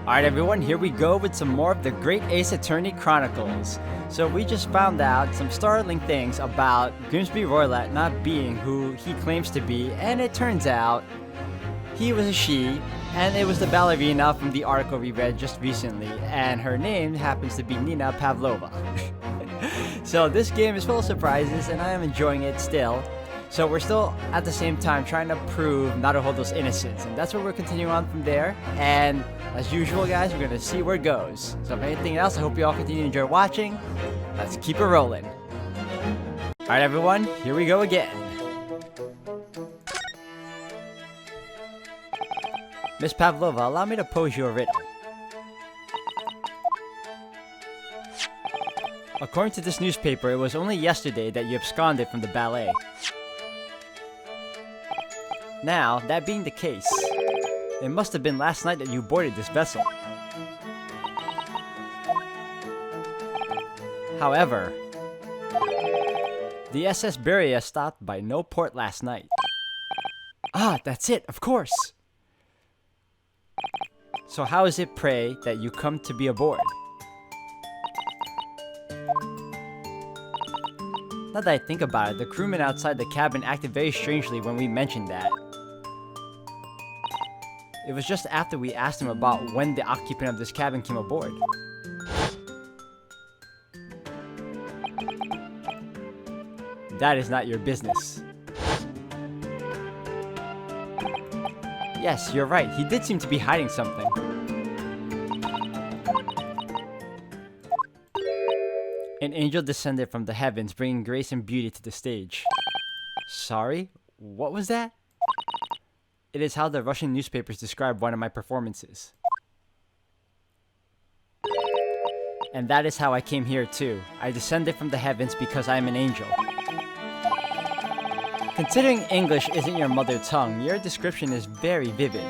Alright everyone, here we go with some more of the Great Ace Attorney Chronicles. So we just found out some startling things about Grimsby Roylott not being who he claims to be, and it turns out he was a she, and it was the ballerina from the article we read just recently, and her name happens to be Nina Pavlova. So this game is full of surprises, and I am enjoying it still. So we're still, at the same time, trying to prove Naruhodo's innocence, and that's what we're continuing on from there. And as usual, guys, we're gonna see where it goes. So if anything else, I hope you all continue to enjoy watching. Let's keep it rolling. Alright everyone, here we go again. Miss Pavlova, allow me to pose you a riddle. According to this newspaper, it was only yesterday that you absconded from the ballet. Now, that being the case, it must have been last night that you boarded this vessel. However, the SS Beria stopped by no port last night. Ah, that's it, of course! So how is it, pray, that you come to be aboard? Now that I think about it, the crewman outside the cabin acted very strangely when we mentioned that. It was just after we asked him about when the occupant of this cabin came aboard. That is not your business. Yes, you're right. He did seem to be hiding something. An angel descended from the heavens, bringing grace and beauty to the stage. Sorry? What was that? It is how the Russian newspapers describe one of my performances. And that is how I came here too. I descended from the heavens because I am an angel. Considering English isn't your mother tongue, your description is very vivid.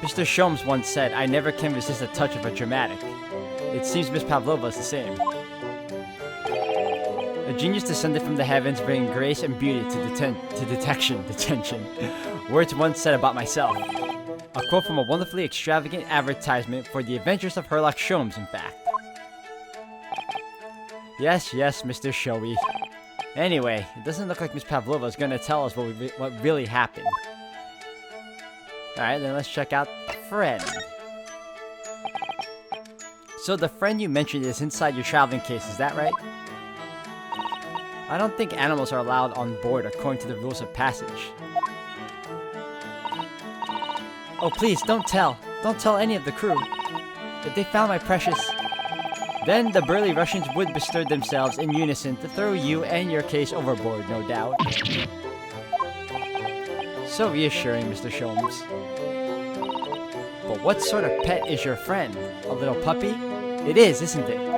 Mr. Sholmes once said, I never can resist a touch of a dramatic. It seems Miss Pavlova is the same. A genius descended from the heavens, bringing grace and beauty to detention. Words once said about myself. A quote from a wonderfully extravagant advertisement for the adventures of Herlock Sholmes, in fact. Yes, Mr. Showy. Anyway, it doesn't look like Miss Pavlova is going to tell us what really happened. Alright, then let's check out the friend. So the friend you mentioned is inside your traveling case, is that right? I don't think animals are allowed on board according to the rules of passage. Oh please, don't tell. Don't tell any of the crew. If they found my precious... Then the burly Russians would bestir themselves in unison to throw you and your case overboard, no doubt. So reassuring, Mr. Sholmes. But what sort of pet is your friend? A little puppy? It is, isn't it?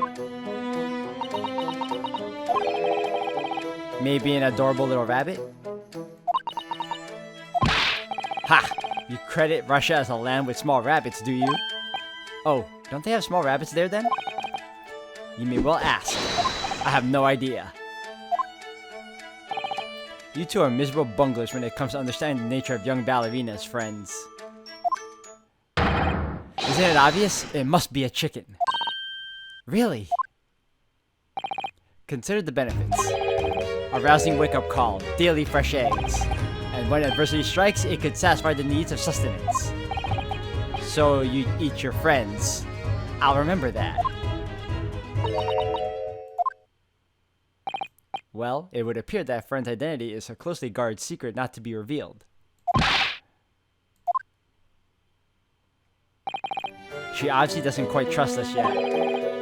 Maybe an adorable little rabbit? Ha! You credit Russia as a land with small rabbits, do you? Oh, don't they have small rabbits there then? You may well ask. I have no idea. You two are miserable bunglers when it comes to understanding the nature of young ballerinas, friends. Isn't it obvious? It must be a chicken. Really? Consider the benefits. A rousing wake-up call, daily fresh eggs. And when adversity strikes, it could satisfy the needs of sustenance. So you eat your friends. I'll remember that. Well, it would appear that friend's identity is a closely guarded secret not to be revealed. She obviously doesn't quite trust us yet.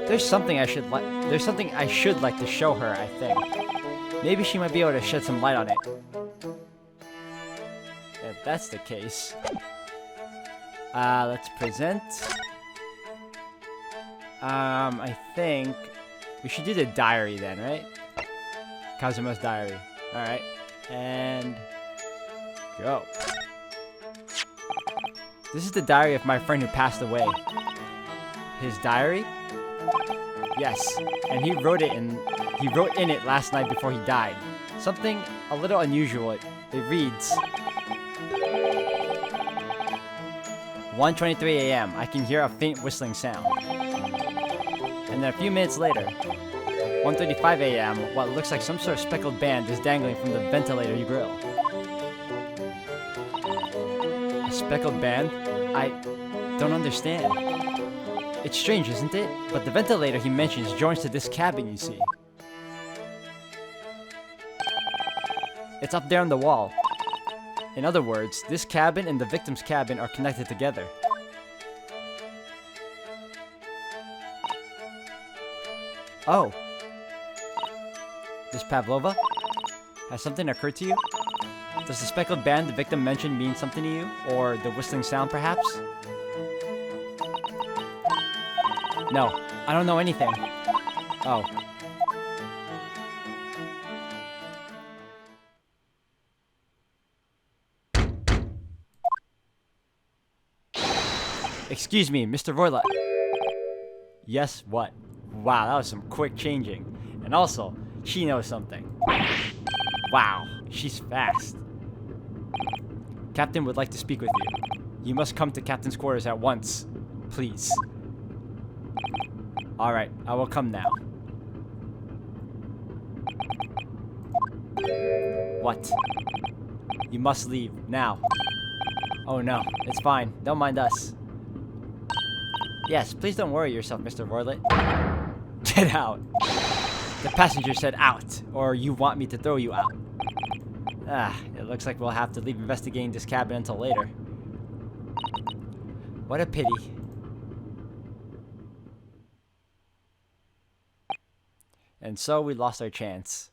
There's something I should like to show her, I think. Maybe she might be able to shed some light on it. If that's the case. Let's present. I think we should do the diary then, right? Kazuma's diary. Alright. And go. This is the diary of my friend who passed away. His diary? Yes. And he wrote in it last night before he died. Something a little unusual. It reads, 1:23 a.m. I can hear a faint whistling sound. And then a few minutes later, 1:35 a.m., what looks like some sort of speckled band is dangling from the ventilator grill. A speckled band? I don't understand. It's strange, isn't it? But the ventilator he mentions joins to this cabin, you see. It's up there on the wall. In other words, this cabin and the victim's cabin are connected together. Oh. Miss Pavlova? Has something occurred to you? Does the speckled band the victim mentioned mean something to you? Or the whistling sound, perhaps? No, I don't know anything. Oh. Excuse me, Mr. Roylott. Yes, what? Wow, that was some quick changing. And also, she knows something. Wow, she's fast. Captain would like to speak with you. You must come to Captain's quarters at once. Please. Alright, I will come now. What? You must leave, now. Oh no, it's fine. Don't mind us. Yes, please don't worry yourself, Mr. Roylott. Get out. The passenger said out, or you want me to throw you out. It looks like we'll have to leave investigating this cabin until later. What a pity. And so we lost our chance.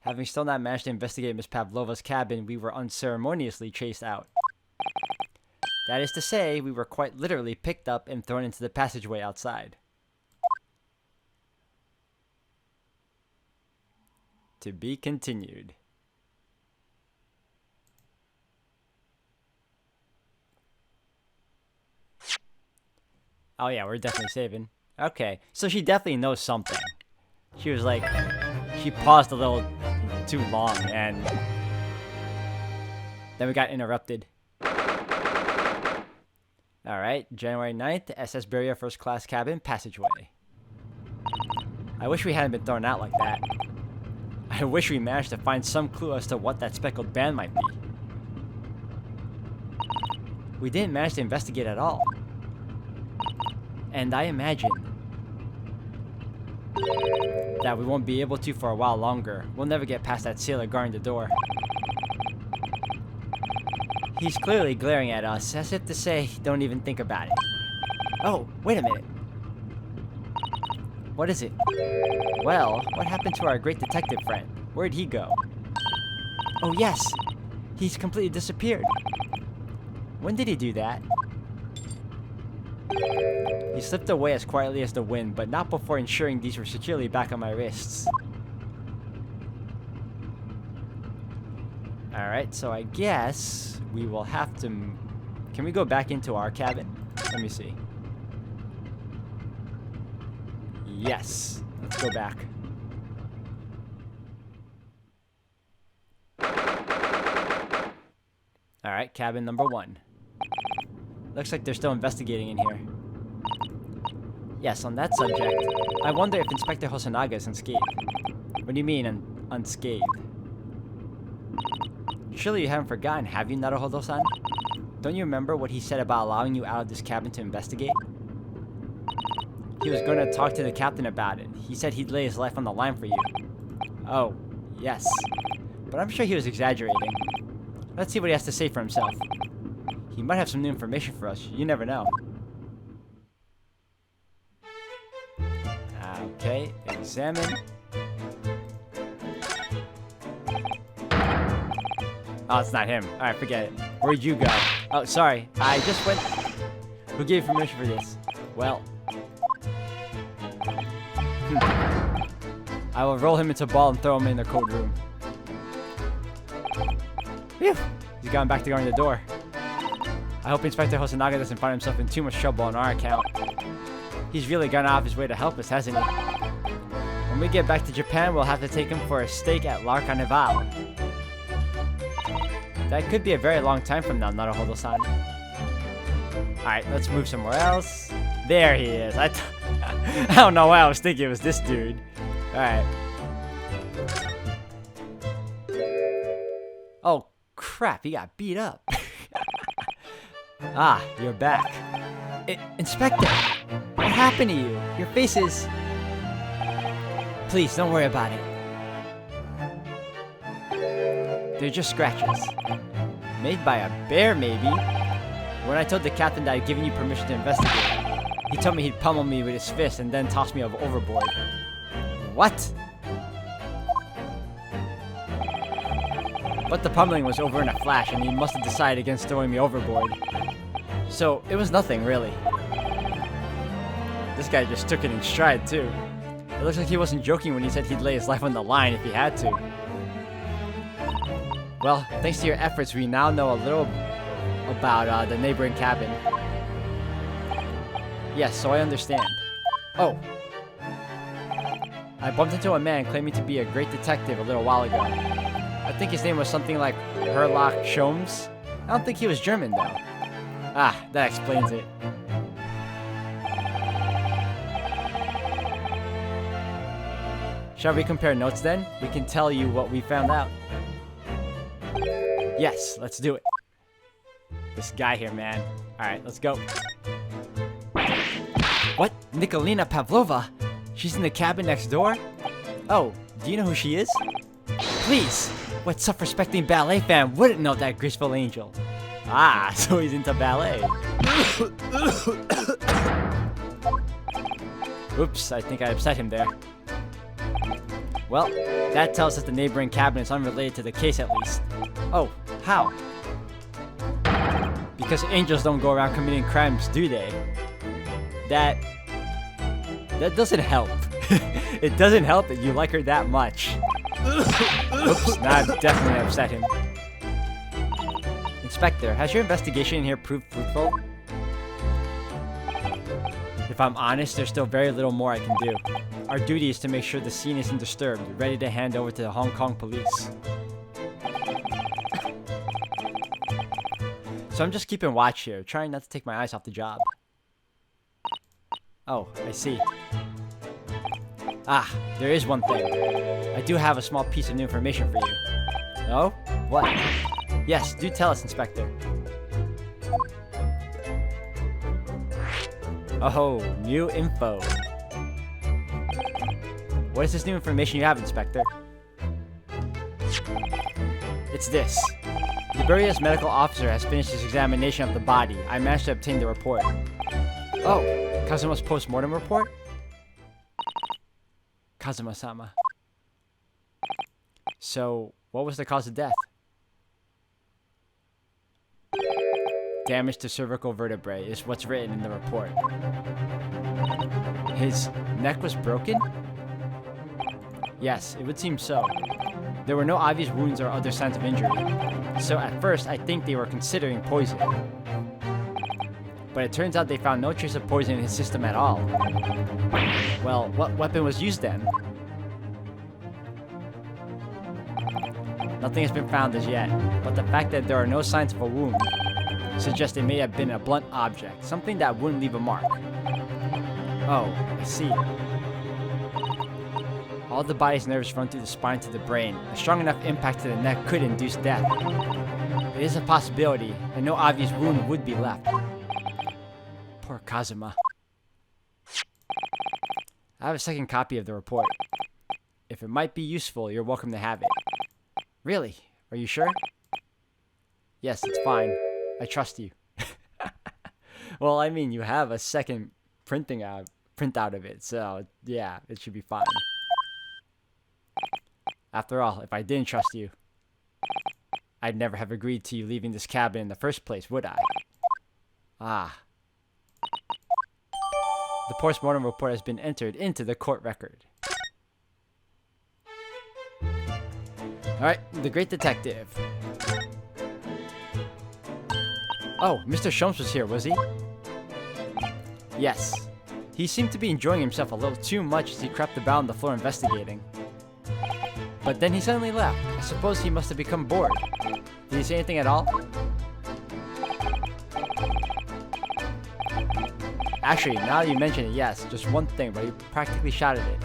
Having still not managed to investigate Miss Pavlova's cabin, we were unceremoniously chased out. That is to say, we were quite literally picked up and thrown into the passageway outside. To be continued. Oh yeah, we're definitely saving. Okay, so she definitely knows something. She was like, she paused a little too long and then we got interrupted. Alright, January 9th, SS Beria First Class Cabin, Passageway. I wish we hadn't been thrown out like that. I wish we managed to find some clue as to what that speckled band might be. We didn't manage to investigate at all. And I imagine that we won't be able to for a while longer. We'll never get past that sailor guarding the door. He's clearly glaring at us, as if to say, don't even think about it. Oh, wait a minute. What is it? Well, what happened to our great detective friend? Where'd he go? Oh yes! He's completely disappeared. When did he do that? He slipped away as quietly as the wind, but not before ensuring these were securely back on my wrists. Alright, so I guess we will have to... Can we go back into our cabin? Let me see. Yes. Let's go back. Alright, cabin number 1. Looks like they're still investigating in here. Yes, on that subject, I wonder if Inspector Hosonaga is unscathed. What do you mean, unscathed? Surely you haven't forgotten, have you, Naruhodo-san? Don't you remember what he said about allowing you out of this cabin to investigate? He was going to talk to the captain about it. He said he'd lay his life on the line for you. Oh, yes. But I'm sure he was exaggerating. Let's see what he has to say for himself. He might have some new information for us. You never know. Okay, examine. Oh, it's not him. Alright, forget it. Where'd you go? Oh, sorry. I just went... Who gave you permission for this? Well... I will roll him into a ball and throw him in the cold room. Phew! He's gone back to guarding the door. I hope Inspector Hosonaga doesn't find himself in too much trouble on our account. He's really gone out of his way to help us, hasn't he? When we get back to Japan, we'll have to take him for a steak at La Carnival. That could be a very long time from now, Naruhodo-san. Alright, let's move somewhere else. There he is. I don't know why I was thinking it was this dude. Alright. Oh, crap. He got beat up. Ah, you're back. Inspector, what happened to you? Your face is... Please, don't worry about it. They're just scratches. Made by a bear, maybe? When I told the captain that I'd given you permission to investigate, he told me he'd pummel me with his fist and then toss me overboard. What? But the pummeling was over in a flash, and he must have decided against throwing me overboard. So, it was nothing, really. This guy just took it in stride, too. It looks like he wasn't joking when he said he'd lay his life on the line if he had to. Well, thanks to your efforts, we now know a little about the neighboring cabin. Yes, so I understand. Oh. I bumped into a man claiming to be a great detective a little while ago. I think his name was something like Herlock Sholmes. I don't think he was German, though. Ah, that explains it. Shall we compare notes then? We can tell you what we found out. Yes, let's do it. This guy here, man. Alright, let's go. What? Nikolina Pavlova? She's in the cabin next door? Oh, do you know who she is? Please! What self-respecting ballet fan wouldn't know that graceful angel? Ah, so he's into ballet. Oops, I think I upset him there. Well, that tells us the neighboring cabin is unrelated to the case at least. Oh, how? Because angels don't go around committing crimes, do they? That doesn't help. It doesn't help that you like her that much. Oops, now I've definitely upset him. Inspector, has your investigation here proved fruitful? If I'm honest, there's still very little more I can do. Our duty is to make sure the scene isn't disturbed, ready to hand over to the Hong Kong police. So I'm just keeping watch here, trying not to take my eyes off the job. Oh, I see. Ah, there is one thing. I do have a small piece of new information for you. Oh? What? Yes, do tell us, Inspector. Oh, new info. What is this new information you have, Inspector? It's this. The Buria's medical officer has finished his examination of the body. I managed to obtain the report. Oh, Kazuma's post-mortem report? Kazuma-sama. So, what was the cause of death? Damage to cervical vertebrae is what's written in the report. His neck was broken? Yes, it would seem so. There were no obvious wounds or other signs of injury. So at first, I think they were considering poison. But it turns out they found no trace of poison in his system at all. Well, what weapon was used then? Nothing has been found as yet, but the fact that there are no signs of a wound suggests it may have been a blunt object, something that wouldn't leave a mark. Oh, I see. All the body's nerves run through the spine to the brain. A strong enough impact to the neck could induce death. It is a possibility, and no obvious wound would be left. Poor Kazuma. I have a second copy of the report. If it might be useful, you're welcome to have it. Really? Are you sure? Yes, it's fine. I trust you. Well, I mean, you have a second printout of it, so yeah, it should be fine. After all, if I didn't trust you, I'd never have agreed to you leaving this cabin in the first place, would I? Ah. The post-mortem report has been entered into the court record. Alright, the great detective. Oh, Mr. Sholmes was here, was he? Yes. He seemed to be enjoying himself a little too much as he crept about on the floor investigating. But then he suddenly left. I suppose he must have become bored. Did he say anything at all? Actually, now that you mention it, yes, just one thing, but he practically shouted it.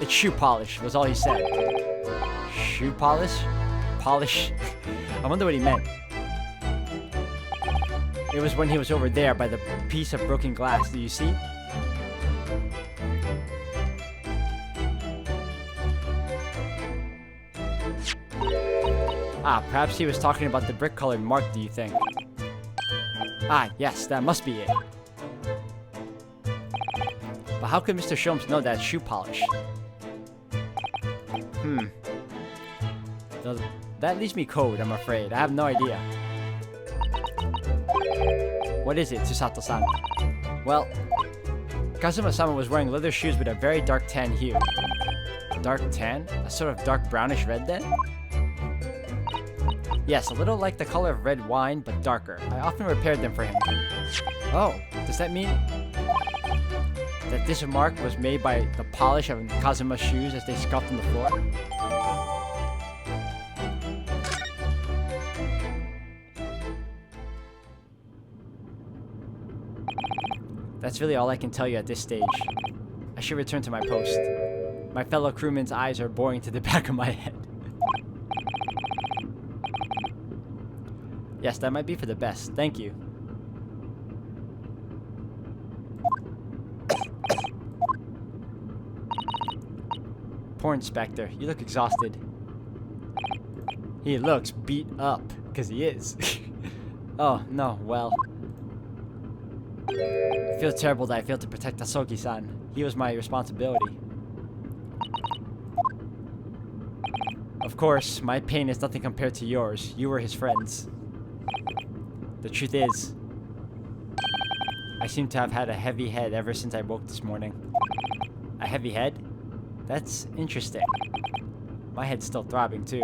It's shoe polish, was all he said. Shoe polish? Polish? I wonder what he meant. It was when he was over there by the piece of broken glass. Do you see? Ah, perhaps he was talking about the brick-colored mark, do you think? Ah, yes, that must be it. But how could Mr. Sholmes know that's shoe polish? That leaves me cold, I'm afraid. I have no idea. What is it, Tsusato-san? Well, Kazuma-sama was wearing leather shoes with a very dark tan hue. Dark tan? A sort of dark brownish red then? Yes, a little like the color of red wine, but darker. I often repaired them for him. Oh, does that mean that this mark was made by the polish of Kazuma's shoes as they scuffed on the floor? That's really all I can tell you at this stage. I should return to my post. My fellow crewmen's eyes are boring to the back of my head. Yes, that might be for the best. Thank you. Poor Inspector, you look exhausted. He looks beat up, because he is. Oh, no, well. I feel terrible that I failed to protect Asogi-san. He was my responsibility. Of course, my pain is nothing compared to yours. You were his friends. The truth is, I seem to have had a heavy head ever since I woke this morning. A heavy head? That's interesting. My head's still throbbing too.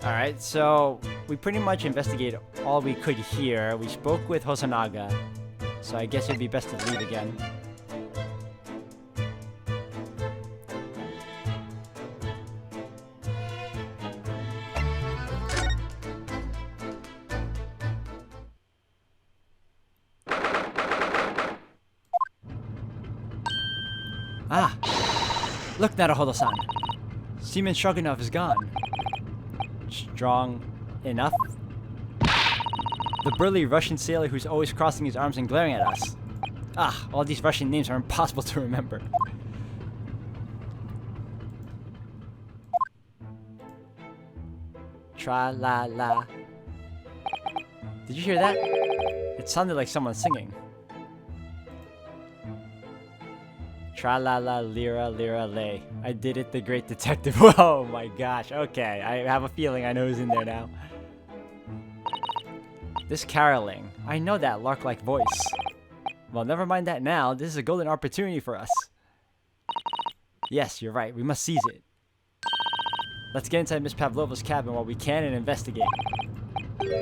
Alright, so we pretty much investigated all we could here. We spoke with Hosonaga, so I guess it'd be best to leave again. Ah! Look, Naruhodo-san! Seaman Stroganoff is gone. Strong enough? The burly Russian sailor who's always crossing his arms and glaring at us. Ah, all these Russian names are impossible to remember. Tra-la-la. Did you hear that? It sounded like someone singing. Tra-la-la, lira-lira-lay. I did it, the great detective. Oh my gosh, okay. I have a feeling I know who's in there now. This caroling. I know that lark-like voice. Well, never mind that now. This is a golden opportunity for us. Yes, you're right. We must seize it. Let's get inside Miss Pavlova's cabin while we can and investigate.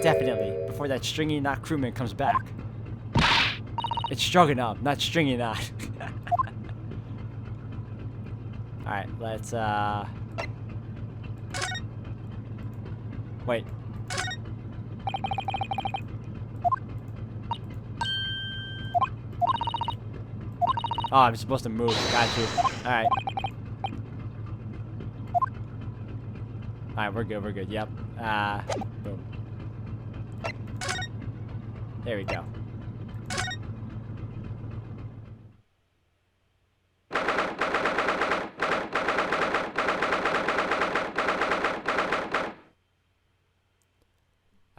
Definitely, before that stringy knot crewman comes back. It's Stroganoff, not stringy knot. Alright, let's, wait. Oh, I'm supposed to move. Got you. Alright. Alright, we're good, yep. Boom. There we go.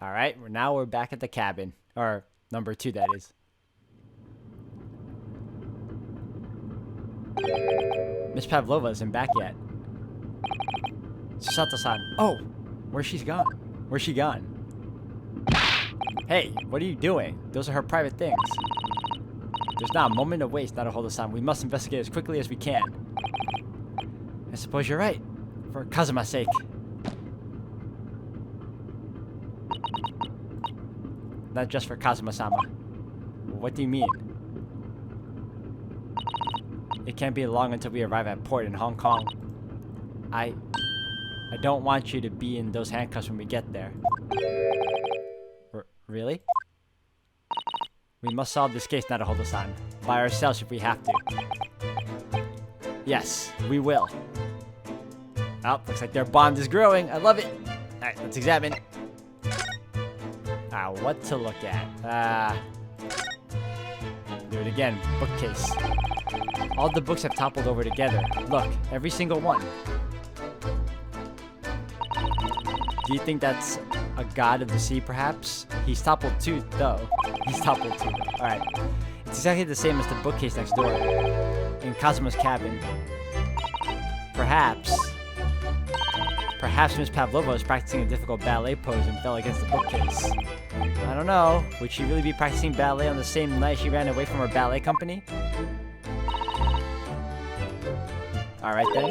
Alright, now we're back at the cabin. Or, number 2, that is. Miss Pavlova isn't back yet. Sato-san. Oh! Where's she gone? Where's she gone? Hey, what are you doing? Those are her private things. There's not a moment to waste, Naruhodo-san. We must investigate as quickly as we can. I suppose you're right. For Kazuma's sake. Not just for Kazuma-sama. What do you mean? It can't be long until we arrive at port in Hong Kong. I don't want you to be in those handcuffs when we get there. Really? We must solve this case, Naruhodo-san. By ourselves if we have to. Yes, we will. Oh, looks like their bond is growing. I love it. Alright, let's examine. What to look at? Do it again. Bookcase. All the books have toppled over together. Look, every single one. Do you think that's a god of the sea, perhaps? He's toppled too, though. Alright. It's exactly the same as the bookcase next door. In Kazuma's cabin. Perhaps Miss Pavlova was practicing a difficult ballet pose and fell against the bookcase. I don't know. Would she really be practicing ballet on the same night she ran away from her ballet company? Alright then.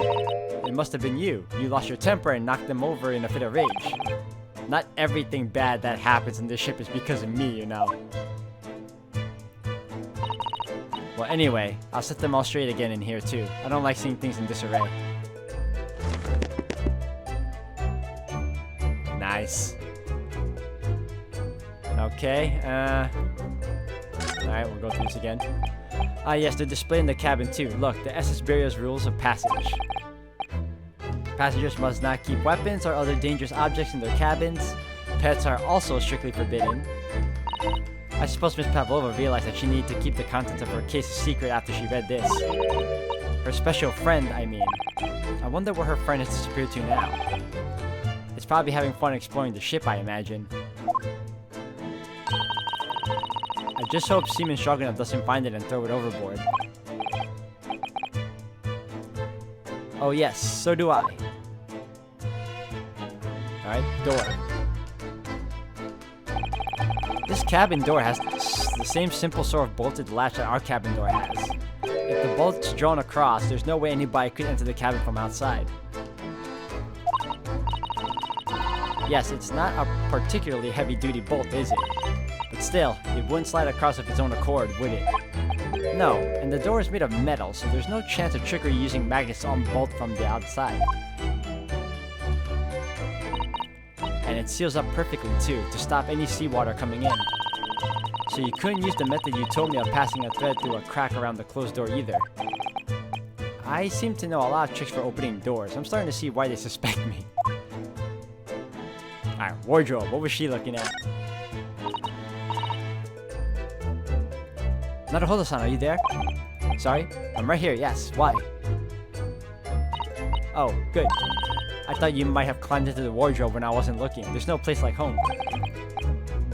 It must have been you. You lost your temper and knocked them over in a fit of rage. Not everything bad that happens in this ship is because of me, you know. Well, anyway, I'll set them all straight again in here too. I don't like seeing things in disarray. Nice. Okay, alright, we'll go through this again. Yes, they're displayed in the cabin too. Look, the SS Barrier's rules of passage. Passengers must not keep weapons or other dangerous objects in their cabins. Pets are also strictly forbidden. I suppose Miss Pavlova realized that she needed to keep the contents of her case a secret after she read this. Her special friend, I mean. I wonder where her friend has disappeared to now. It's probably having fun exploring the ship, I imagine. I just hope Seaman Shogunov doesn't find it and throw it overboard. Oh yes, so do I. Alright, door. This cabin door has the same simple sort of bolted latch that our cabin door has. If the bolt's drawn across, there's no way anybody could enter the cabin from outside. Yes, it's not a particularly heavy-duty bolt, is it? But still, it wouldn't slide across of its own accord, would it? No, and the door is made of metal, so there's no chance of trickery using magnets to unbolt from the outside. And it seals up perfectly too, to stop any seawater coming in. So you couldn't use the method you told me of passing a thread through a crack around the closed door either. I seem to know a lot of tricks for opening doors. I'm starting to see why they suspect me. Alright, wardrobe. What was she looking at? Naruhodo-san, are you there? Sorry? I'm right here, yes. Why? Oh, good. I thought you might have climbed into the wardrobe when I wasn't looking. There's no place like home.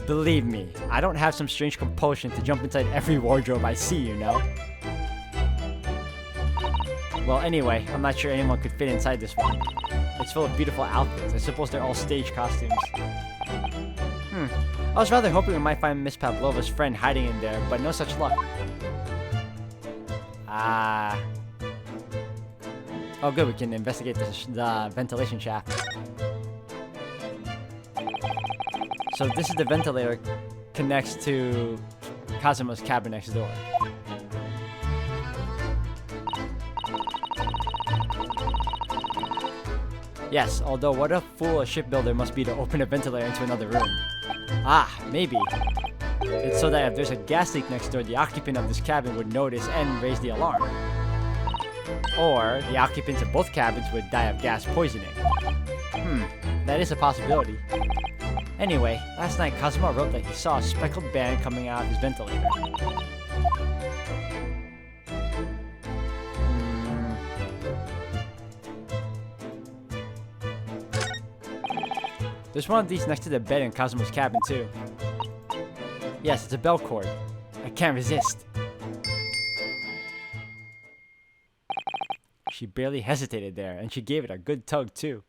Believe me, I don't have some strange compulsion to jump inside every wardrobe I see, you know? Well, anyway, I'm not sure anyone could fit inside this one. It's full of beautiful outfits. I suppose they're all stage costumes. I was rather hoping we might find Miss Pavlova's friend hiding in there, but no such luck. Oh good, we can investigate the ventilation shaft. So this is the ventilator connects to Kazuma's cabin next door. Yes, although what a fool a shipbuilder must be to open a ventilator into another room. Maybe. It's so that if there's a gas leak next door, the occupant of this cabin would notice and raise the alarm. Or the occupants of both cabins would die of gas poisoning. That is a possibility. Anyway, last night Kazuma wrote that he saw a speckled band coming out of his ventilator. There's one of these next to the bed in Kazuma's cabin too. Yes, it's a bell cord. I can't resist. She barely hesitated there, and she gave it a good tug too.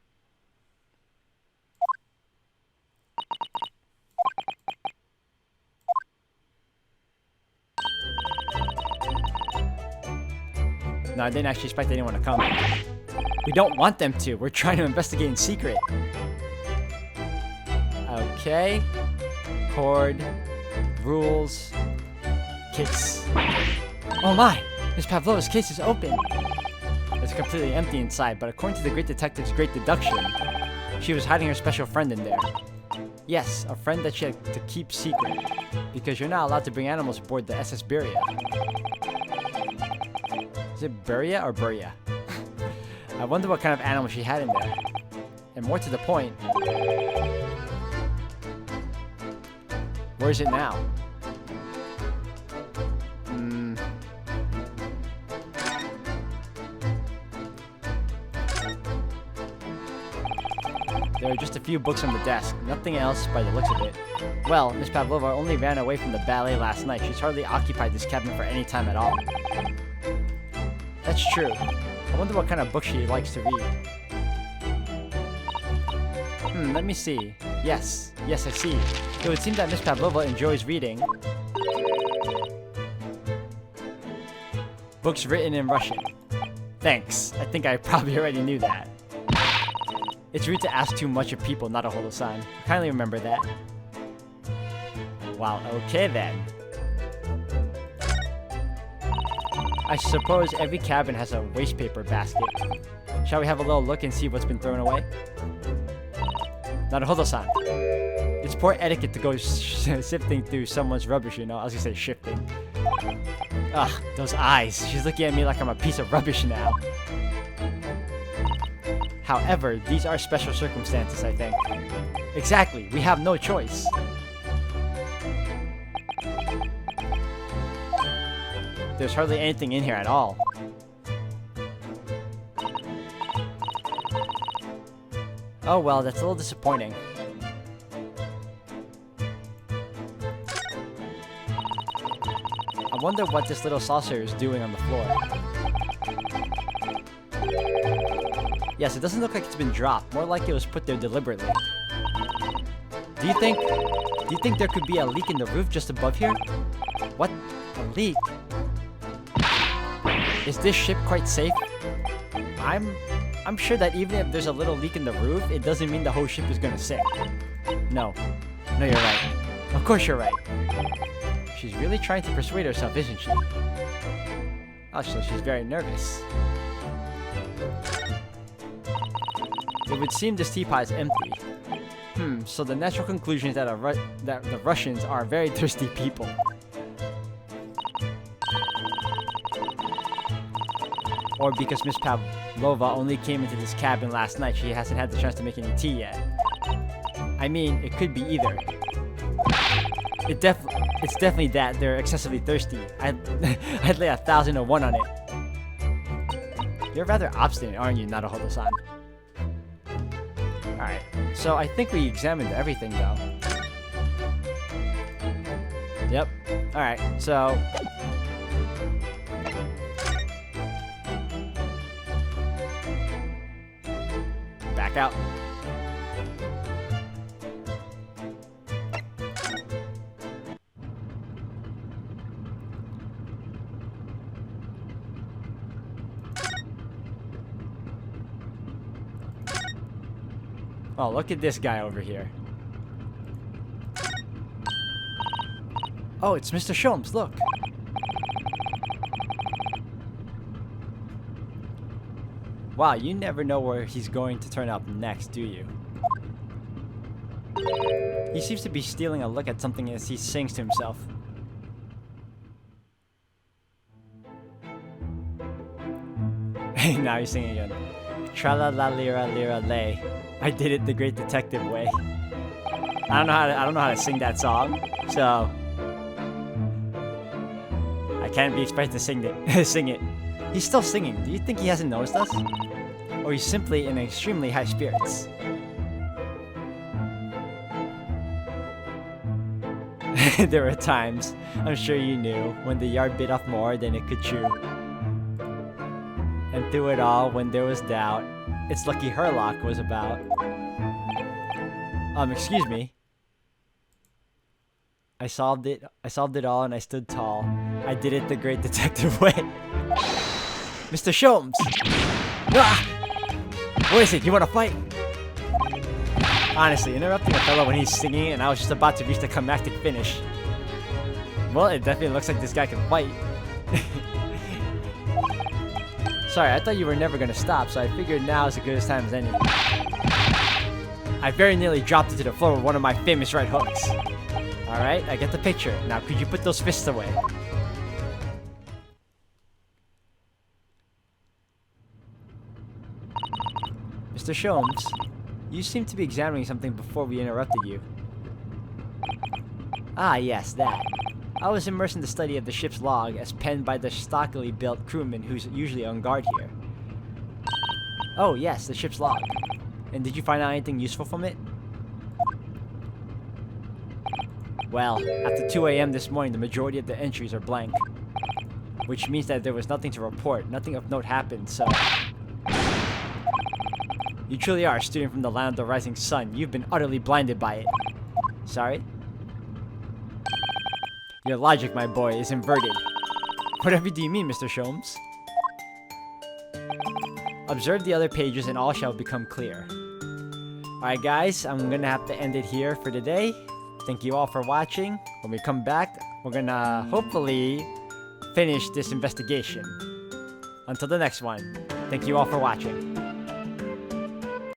No, I didn't actually expect anyone to come. We don't want them to. We're trying to investigate in secret. Okay. Cord. Rules. Case. Oh my! Miss Pavlova's case is open. It's completely empty inside, but according to the great detective's great deduction, she was hiding her special friend in there. Yes, a friend that she had to keep secret. Because you're not allowed to bring animals aboard the SS Beria. Is it Beria or Beria? I wonder what kind of animal she had in there. And more to the point, where is it now? There are just a few books on the desk, nothing else by the looks of it. Well, Miss Pavlova only ran away from the ballet last night. She's hardly occupied this cabin for any time at all. That's true. I wonder what kind of book she likes to read. Let me see. Yes, I see. It would seem that Miss Pavlova enjoys reading books written in Russian. Thanks. I think I probably already knew that. It's rude to ask too much of people, not a Holo-san. Kindly remember that. Well, okay then. I suppose every cabin has a waste paper basket. Shall we have a little look and see what's been thrown away? Not a Holo-san. It's poor etiquette to go sifting through someone's rubbish, you know? I was gonna say shifting. Ugh, those eyes. She's looking at me like I'm a piece of rubbish now. However, these are special circumstances, I think. Exactly, we have no choice. There's hardly anything in here at all. Oh well, that's a little disappointing. I wonder what this little saucer is doing on the floor. Yes, it doesn't look like it's been dropped. More like it was put there deliberately. Do you think there could be a leak in the roof just above here? What? A leak? Is this ship quite safe? I'm sure that even if there's a little leak in the roof, it doesn't mean the whole ship is gonna sink. No, you're right. Of course you're right. She's really trying to persuade herself, isn't she? Oh, so she's very nervous. It would seem this teapot is empty. So the natural conclusion is that the Russians are very thirsty people. Or because Miss Pavlova only came into this cabin last night, she hasn't had the chance to make any tea yet. I mean, it could be either. It's definitely that they're excessively thirsty. I'd lay 1,000 to 1 on it. You're rather obstinate, aren't you, Naruhodo-san? Alright, so I think we examined everything, though. Yep. Alright, so... back out. Oh, look at this guy over here. Oh, it's Mr. Sholmes, look. Wow, you never know where he's going to turn up next, do you? He seems to be stealing a look at something as he sings to himself. Now he's singing again. Tra-la-la-lira-lira-lay. I did it the great detective way. I don't know how to sing that song, so I can't be expected to sing it. He's still singing. Do you think he hasn't noticed us? Or he's simply in extremely high spirits? There were times, I'm sure you knew, when the yard bit off more than it could chew. And through it all, when there was doubt, it's lucky Herlock was about. Excuse me. I solved it all and I stood tall. I did it the great detective way. Mr. Sholmes! Ah! What is it? You want to fight? Honestly, interrupting a fellow when he's singing and I was just about to reach the climactic finish. Well, it definitely looks like this guy can fight. Sorry, I thought you were never gonna stop, so I figured now is as good a time as any. I very nearly dropped it to the floor with one of my famous right hooks. Alright, I get the picture. Now, could you put those fists away? Mr. Sholmes, you seem to be examining something before we interrupted you. Ah, yes, that. I was immersed in the study of the ship's log as penned by the stockily built crewman who's usually on guard here. Oh, yes, the ship's log. And did you find out anything useful from it? Well, after 2 a.m. this morning, the majority of the entries are blank. Which means that there was nothing to report, nothing of note happened, so... You truly are a student from the land of the rising sun. You've been utterly blinded by it. Sorry? Your logic, my boy, is inverted. Whatever do you mean, Mr. Sholmes? Observe the other pages and all shall become clear. Alright guys, I'm gonna have to end it here for today. Thank you all for watching. When we come back, we're gonna hopefully finish this investigation. Until the next one, thank you all for watching.